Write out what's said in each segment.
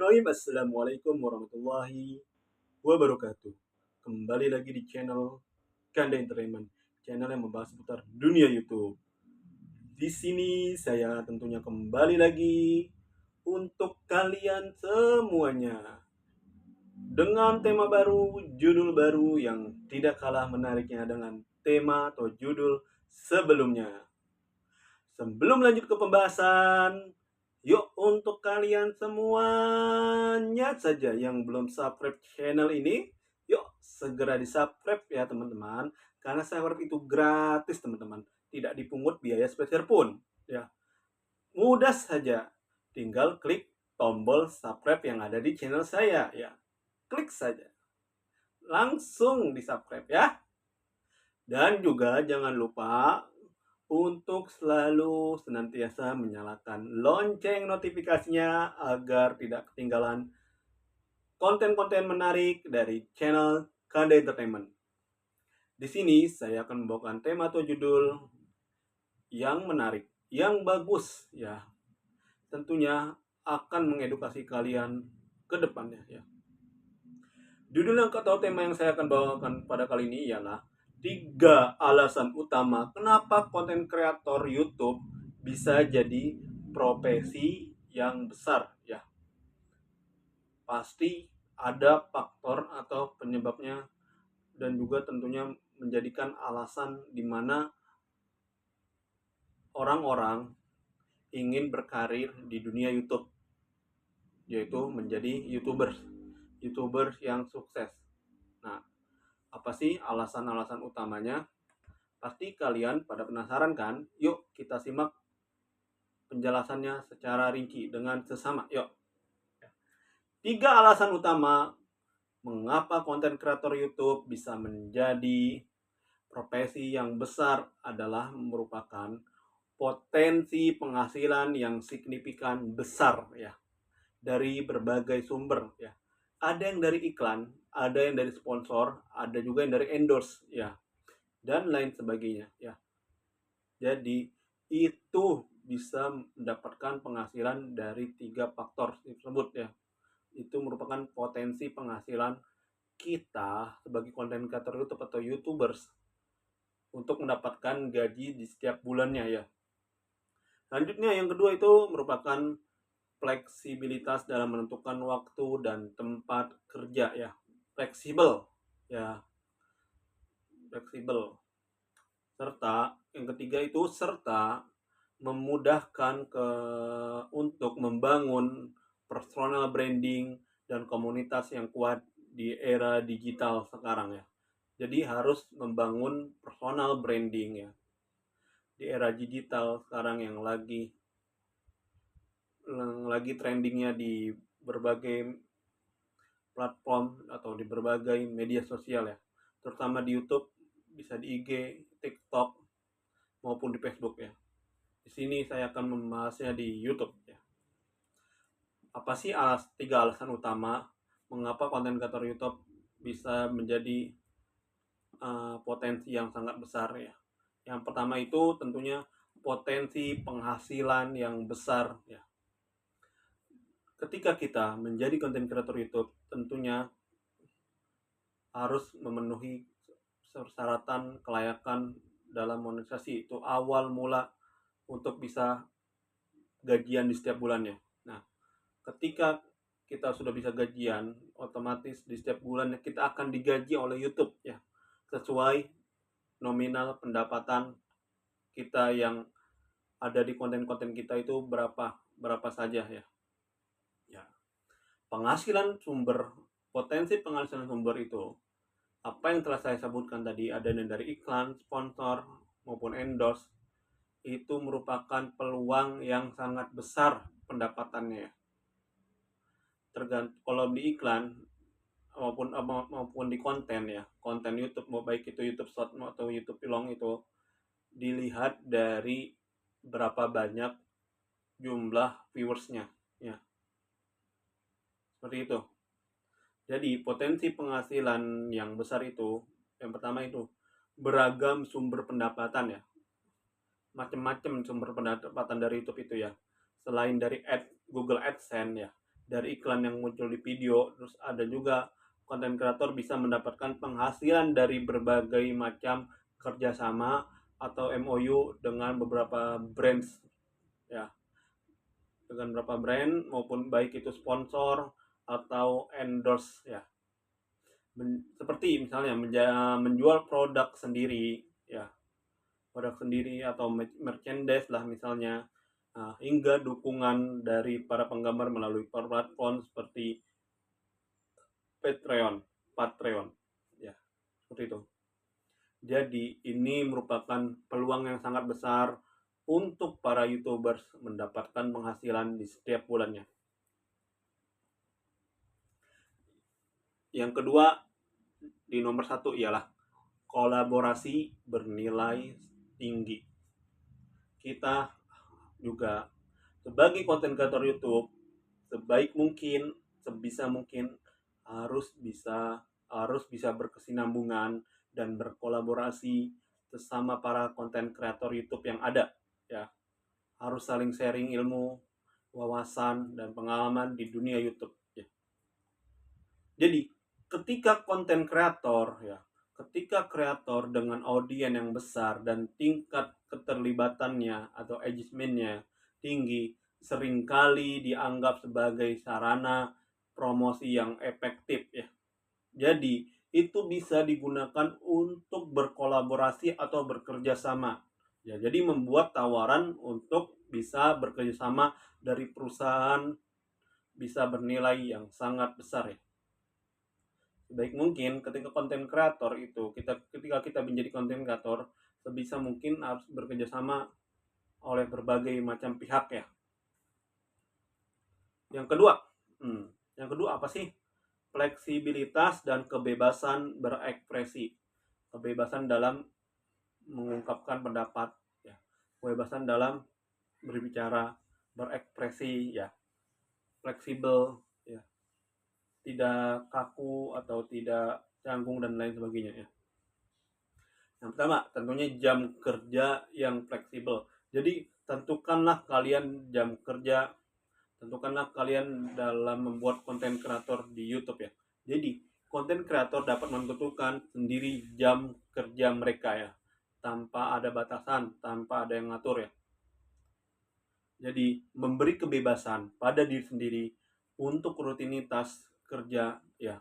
Bismillahirrahmanirrahim. Assalamualaikum warahmatullahi wabarakatuh. Kembali lagi di channel Kanda Entertainment, channel yang membahas seputar dunia YouTube. Di sini saya tentunya kembali lagi untuk kalian semuanya dengan tema baru, judul baru yang tidak kalah menariknya dengan tema atau judul sebelumnya. Sebelum lanjut ke pembahasan, yuk untuk kalian semuanya saja yang belum subscribe channel ini, yuk segera di-subscribe ya teman-teman. Karena subscribe itu gratis teman-teman, tidak dipungut biaya sepeser pun. Ya, mudah saja, tinggal klik tombol subscribe yang ada di channel saya ya. Klik saja, langsung di-subscribe ya. Dan juga jangan lupa untuk selalu senantiasa menyalakan lonceng notifikasinya agar tidak ketinggalan konten-konten menarik dari channel Kanda Entertainment. Di sini saya akan membawakan tema atau judul yang menarik, yang bagus ya. Tentunya akan mengedukasi kalian ke depannya ya. Judul yang atau tema yang saya akan bawakan pada kali ini ialah 3 alasan utama kenapa konten kreator YouTube bisa jadi profesi yang besar ya. Pasti ada faktor atau penyebabnya dan juga tentunya menjadikan alasan di mana orang-orang ingin berkarir di dunia YouTube, yaitu menjadi YouTuber yang sukses. Nah, apa sih alasan-alasan utamanya? Pasti kalian pada penasaran kan? Yuk kita simak penjelasannya secara rinci dengan sesama. Yuk. 3 alasan utama mengapa konten kreator YouTube bisa menjadi profesi yang besar adalah merupakan potensi penghasilan yang signifikan besar ya dari berbagai sumber ya. Ada yang dari iklan, ada yang dari sponsor, ada juga yang dari endorse ya, dan lain sebagainya ya. Jadi itu bisa mendapatkan penghasilan dari 3 faktor tersebut ya. Itu merupakan potensi penghasilan kita sebagai konten kreator YouTube atau YouTubers untuk mendapatkan gaji di setiap bulannya ya. Selanjutnya yang kedua itu merupakan fleksibilitas dalam menentukan waktu dan tempat kerja ya. Fleksibel ya, fleksibel. Serta yang ketiga itu memudahkan untuk membangun personal branding dan komunitas yang kuat di era digital sekarang ya. Jadi harus membangun personal branding ya di era digital sekarang yang lagi trendingnya di berbagai platform atau di berbagai media sosial ya, terutama di YouTube, bisa di IG, TikTok maupun di Facebook ya. Di sini saya akan membahasnya di YouTube ya. Apa sih 3 alasan utama mengapa konten kreator YouTube bisa menjadi potensi yang sangat besar ya. Yang pertama itu tentunya potensi penghasilan yang besar ya. Ketika kita menjadi konten kreator YouTube, tentunya harus memenuhi persyaratan kelayakan dalam monetisasi. Itu awal mula untuk bisa gajian di setiap bulannya. Nah, ketika kita sudah bisa gajian, otomatis di setiap bulannya kita akan digaji oleh YouTube ya, sesuai nominal pendapatan kita yang ada di konten-konten kita itu berapa saja ya. Ya. Potensi penghasilan sumber itu apa yang telah saya sebutkan tadi, ada yang dari iklan, sponsor maupun endorse, itu merupakan peluang yang sangat besar pendapatannya ya. Kalau di iklan maupun di konten ya, konten YouTube, mau baik itu YouTube Short atau YouTube Long, itu dilihat dari berapa banyak jumlah viewersnya ya, seperti itu. Jadi potensi penghasilan yang besar itu, yang pertama itu beragam sumber pendapatan ya, macam-macam sumber pendapatan dari YouTube itu ya. Selain dari Google AdSense ya, dari iklan yang muncul di video. Terus ada juga konten kreator bisa mendapatkan penghasilan dari berbagai macam kerjasama atau MOU dengan beberapa brands ya, dengan beberapa brand maupun baik itu sponsor atau endorse ya. Seperti misalnya menjual produk sendiri ya, produk sendiri atau merchandise lah misalnya. Hingga dukungan dari para penggemar melalui platform seperti Patreon ya, seperti itu. Jadi ini merupakan peluang yang sangat besar untuk para YouTubers mendapatkan penghasilan di setiap bulannya. Yang kedua, di nomor 1 ialah kolaborasi bernilai tinggi. Kita juga sebagai konten kreator YouTube sebaik mungkin, sebisa mungkin harus bisa berkesinambungan dan berkolaborasi sesama para konten kreator YouTube yang ada ya. Harus saling sharing ilmu, wawasan dan pengalaman di dunia YouTube ya. Jadi ketika konten kreator ya, ketika kreator dengan audiens yang besar dan tingkat keterlibatannya atau engagementnya tinggi, seringkali dianggap sebagai sarana promosi yang efektif ya. Jadi itu bisa digunakan untuk berkolaborasi atau bekerja sama ya. Jadi membuat tawaran untuk bisa bekerja sama dari perusahaan bisa bernilai yang sangat besar ya. Baik mungkin ketika konten kreator itu ketika kita menjadi konten kreator sebisa mungkin harus bekerja sama oleh berbagai macam pihak ya. Yang kedua apa sih? Fleksibilitas dan kebebasan berekspresi. Kebebasan dalam mengungkapkan pendapat ya. Kebebasan dalam berbicara, berekspresi ya. Fleksibel ya. Tidak kaku atau tidak canggung dan lain sebagainya ya. Yang pertama, tentunya jam kerja yang fleksibel. Jadi tentukanlah kalian dalam membuat konten kreator di YouTube ya. Jadi konten kreator dapat menentukan sendiri jam kerja mereka ya, tanpa ada batasan, tanpa ada yang ngatur ya. Jadi memberi kebebasan pada diri sendiri untuk rutinitas kerja ya.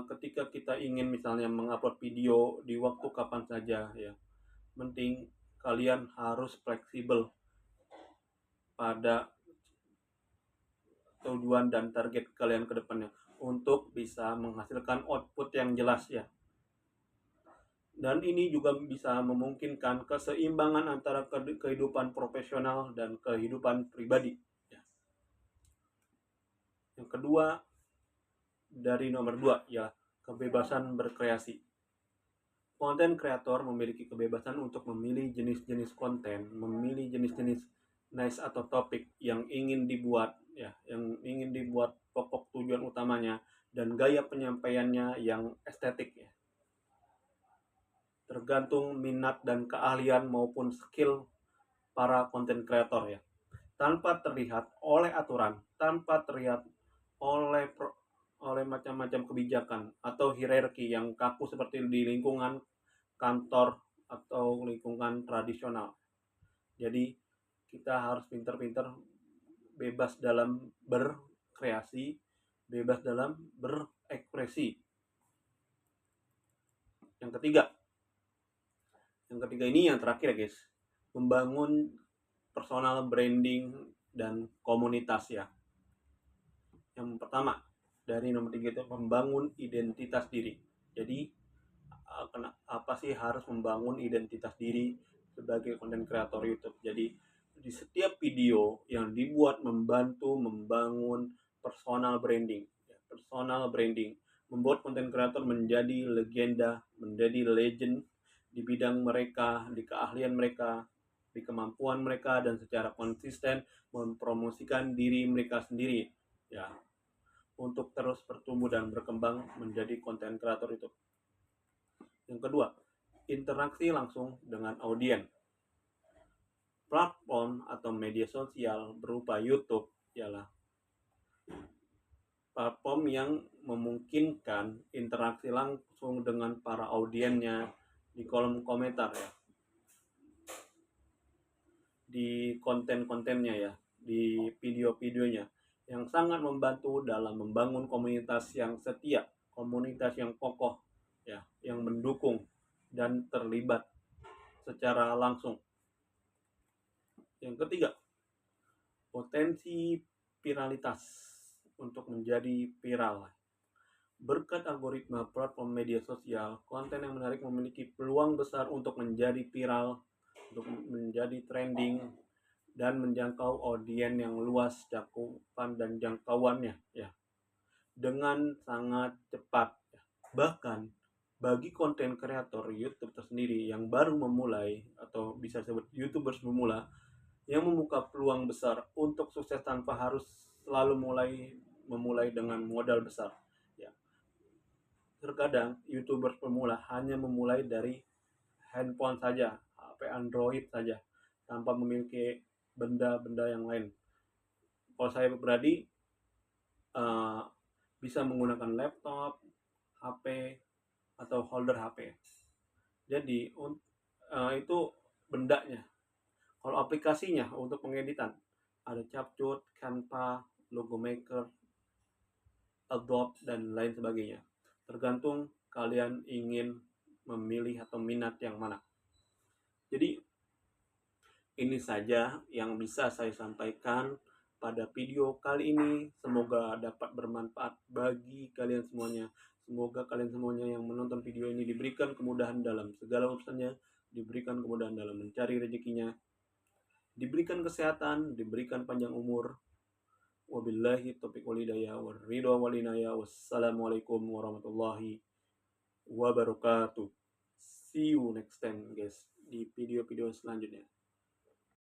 Ketika kita ingin misalnya mengupload video di waktu kapan saja ya, penting kalian harus fleksibel pada tujuan dan target kalian ke depannya untuk bisa menghasilkan output yang jelas ya. Dan ini juga bisa memungkinkan keseimbangan antara kehidupan profesional dan kehidupan pribadi ya. Yang kedua, dari nomor 2 ya, kebebasan berkreasi. Konten kreator memiliki kebebasan untuk memilih jenis-jenis konten, memilih jenis-jenis niche atau topik yang ingin dibuat ya, yang ingin dibuat pokok tujuan utamanya dan gaya penyampaiannya yang estetik ya. Tergantung minat dan keahlian maupun skill para konten kreator ya. Tanpa terlihat oleh aturan, tanpa terlihat oleh macam-macam kebijakan atau hierarki yang kaku seperti di lingkungan kantor atau lingkungan tradisional. Jadi kita harus pintar-pintar bebas dalam berkreasi, bebas dalam berekspresi. Yang ketiga ini yang terakhir ya guys, membangun personal branding dan komunitas ya. Yang pertama dari nomor 3 itu membangun identitas diri. Jadi apa sih harus membangun identitas diri sebagai konten kreator YouTube. Jadi di setiap video yang dibuat membantu membangun personal branding. Membuat konten kreator menjadi legenda, menjadi legend di bidang mereka, di keahlian mereka, di kemampuan mereka, dan secara konsisten mempromosikan diri mereka sendiri ya, untuk terus bertumbuh dan berkembang menjadi konten kreator itu. Yang kedua, interaksi langsung dengan audiens. Platform atau media sosial berupa YouTube ialah platform yang memungkinkan interaksi langsung dengan para audiennya di kolom komentar ya, di konten-kontennya ya, di video-videonya, yang sangat membantu dalam membangun komunitas yang setia, komunitas yang kokoh ya, yang mendukung dan terlibat secara langsung. Yang ketiga, potensi viralitas untuk menjadi viral. Berkat algoritma platform media sosial, konten yang menarik memiliki peluang besar untuk menjadi viral, untuk menjadi trending, dan menjangkau audiens yang luas cakupan dan jangkauannya ya, dengan sangat cepat. Bahkan bagi konten kreator YouTube tersendiri yang baru memulai atau bisa disebut YouTubers memula, yang membuka peluang besar untuk sukses tanpa harus selalu memulai dengan modal besar. Ya, terkadang YouTubers pemula hanya memulai dari handphone saja, HP Android saja, tanpa memiliki benda-benda yang lain. Kalau saya pribadi uh, bisa menggunakan laptop, HP, atau holder HP. Jadi itu bendanya. Kalau aplikasinya untuk pengeditan, ada CapCut, Canva, Logo Maker, Adobe, dan lain sebagainya. Tergantung kalian ingin memilih atau minat yang mana. Jadi ini saja yang bisa saya sampaikan pada video kali ini. Semoga dapat bermanfaat bagi kalian semuanya. Semoga kalian semuanya yang menonton video ini diberikan kemudahan dalam segala urusannya, diberikan kemudahan dalam mencari rezekinya, diberikan kesehatan, diberikan panjang umur. Wabillahi taufiq wal hidayah wal ridha wal inayah. Wassalamualaikum warahmatullahi wabarakatuh. See you next time guys di video-video selanjutnya.